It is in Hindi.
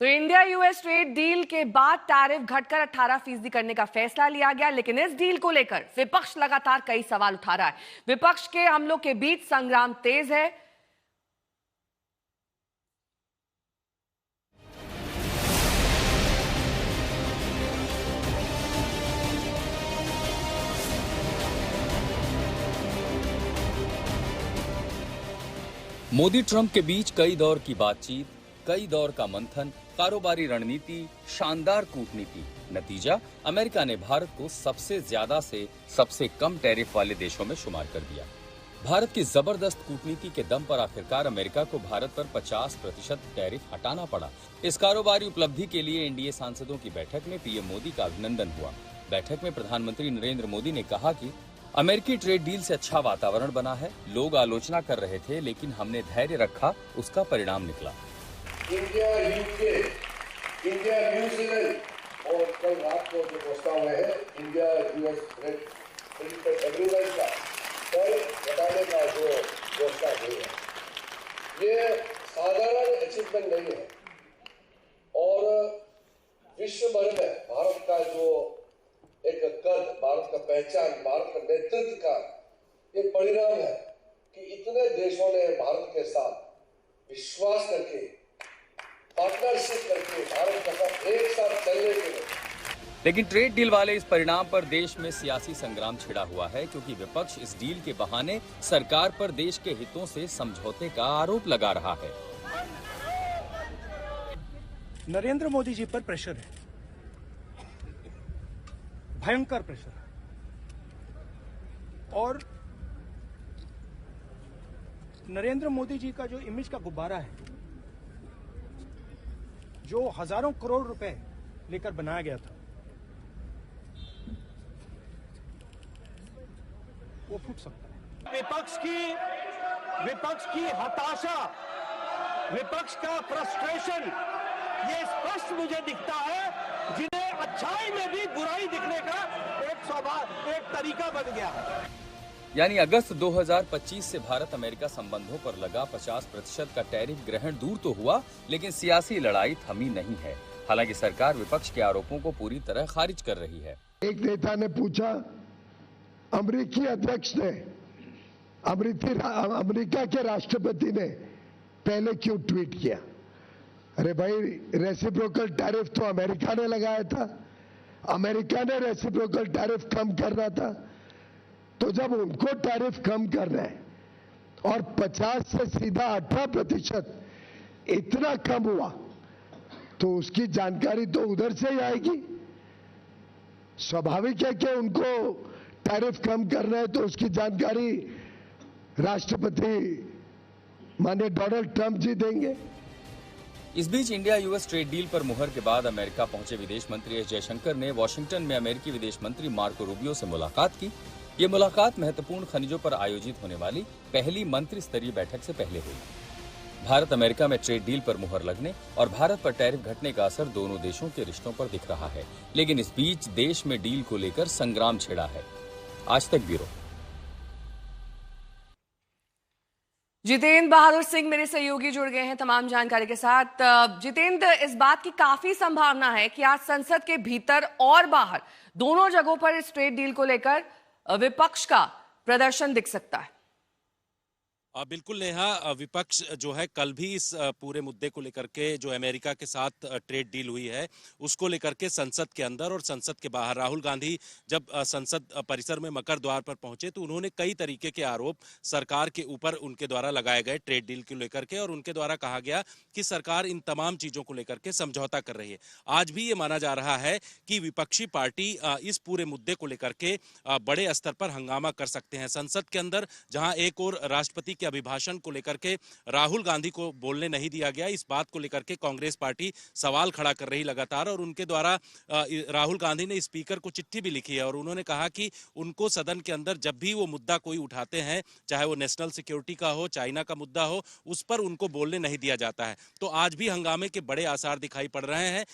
तो इंडिया यूएस ट्रेड डील के बाद टैरिफ घटकर 18% करने का फैसला लिया गया, लेकिन इस डील को लेकर विपक्ष लगातार कई सवाल उठा रहा है। विपक्ष के हमलों के बीच संग्राम तेज है। मोदी ट्रंप के बीच कई दौर की बातचीत, कई दौर का मंथन, कारोबारी रणनीति, शानदार कूटनीति। नतीजा, अमेरिका ने भारत को सबसे ज्यादा से सबसे कम टैरिफ वाले देशों में शुमार कर दिया। भारत की जबरदस्त कूटनीति के दम पर आखिरकार अमेरिका को भारत पर 50% टैरिफ हटाना पड़ा। इस कारोबारी उपलब्धि के लिए एनडीए सांसदों की बैठक में पीएम मोदी का अभिनंदन हुआ। बैठक में प्रधानमंत्री नरेंद्र मोदी ने कहा कि अमेरिकी ट्रेड डील से अच्छा वातावरण बना है। लोग आलोचना कर रहे थे, लेकिन हमने धैर्य रखा, उसका परिणाम निकला। इंडिया यूके, इंडिया न्यूजीलैंड और कल रात को जो प्रस्ताव है इंडिया यूएस ट्रेड एग्रीमेंट का कल घटाने का जो घोषणा हुई है, ये साधारण अचीवमेंट नहीं है और विश्व भर में भारत का जो एक कद, भारत का पहचान, भारत का नेतृत्व का ये परिणाम है कि इतने देशों ने भारत के साथ विश्वास करके, पार्टनरशिप करके भारत के साथ एक साथ चलने के लिए। लेकिन ट्रेड डील वाले इस परिणाम पर देश में सियासी संग्राम छिड़ा हुआ है, क्योंकि विपक्ष इस डील के बहाने सरकार पर देश के हितों से समझौते का आरोप लगा रहा है। नरेंद्र मोदी जी पर प्रेशर है, भयंकर प्रेशर है, और नरेंद्र मोदी जी का जो इमेज का गुब्बारा है, जो हजारों करोड़ रुपए लेकर बनाया गया था, वो फूट सकता है। विपक्ष की हताशा, विपक्ष का फ्रस्ट्रेशन, ये स्पष्ट मुझे दिखता है, जिन्हें अच्छाई में भी बुराई दिखने का एक तरीका बन गया है। यानी अगस्त 2025 से भारत अमेरिका संबंधों पर लगा 50% का टैरिफ ग्रहण दूर तो हुआ, लेकिन सियासी लड़ाई थमी नहीं है। हालांकि सरकार विपक्ष के आरोपों को पूरी तरह खारिज कर रही है। एक नेता ने पूछा, अमेरिकी अध्यक्ष ने, अमेरिका के राष्ट्रपति ने पहले क्यों ट्वीट किया? अरे भाई, रेसिप्रोकल टैरिफ तो अमेरिका ने लगाया था, अमेरिका ने रेसिप्रोकल टैरिफ कम करना था। तो जब उनको टैरिफ कम करना है और 50 से सीधा 18% इतना कम हुआ, तो उसकी जानकारी तो उधर से ही आएगी। स्वाभाविक है कि उनको टैरिफ कम करना है, तो उसकी जानकारी राष्ट्रपति माननीय डोनाल्ड ट्रंप जी देंगे। इस बीच इंडिया यूएस ट्रेड डील पर मुहर के बाद अमेरिका पहुंचे विदेश मंत्री एस जयशंकर ने वॉशिंगटन में अमेरिकी विदेश मंत्री मार्को रूबियो से मुलाकात की। ये मुलाकात महत्वपूर्ण खनिजों पर आयोजित होने वाली पहली मंत्री स्तरीय बैठक से पहले हुई। भारत अमेरिका में ट्रेड डील पर मुहर लगने और भारत पर टैरिफ घटने का असर दोनों देशों के रिश्तों पर दिख रहा है, लेकिन इस बीच देश में डील को लेकर संग्राम छिड़ा है। आज तक ब्यूरो। जितेंद्र बहादुर सिंह मेरे सहयोगी जुड़ गए हैं तमाम जानकारी के साथ। जितेंद्र, इस बात की काफी संभावना है कि आज संसद के भीतर और बाहर दोनों जगहों पर इस ट्रेड डील को लेकर विपक्ष का प्रदर्शन दिख सकता है। बिल्कुल नेहा, विपक्ष जो है कल भी इस पूरे मुद्दे को लेकर के, जो अमेरिका के साथ ट्रेड डील हुई है उसको लेकर के संसद के अंदर और संसद के बाहर, राहुल गांधी जब संसद परिसर में मकर द्वार पर पहुंचे तो उन्होंने कई तरीके के आरोप सरकार के ऊपर उनके द्वारा लगाए गए ट्रेड डील को लेकर के, और उनके द्वारा कहा गया कि सरकार इन तमाम चीजों को लेकर के समझौता कर रही है। आज भी ये माना जा रहा है कि विपक्षी पार्टी इस पूरे मुद्दे को लेकर के बड़े स्तर पर हंगामा कर सकते हैं संसद के अंदर, जहां एक और राष्ट्रपति के अभिभाषण को लेकर के राहुल गांधी को बोलने नहीं दिया गया। इस बात को लेकर के कांग्रेस पार्टी सवाल खड़ा कर रही लगातार, और उनके द्वारा राहुल गांधी ने स्पीकर को चिट्ठी भी लिखी है और उन्होंने कहा कि उनको सदन के अंदर जब भी वो मुद्दा कोई उठाते हैं, चाहे वो नेशनल सिक्योरिटी का हो, चाइना का मुद्दा हो, उस पर उनको बोलने नहीं दिया जाता है। तो आज भी हंगामे के बड़े आसार दिखाई पड़ रहे हैं।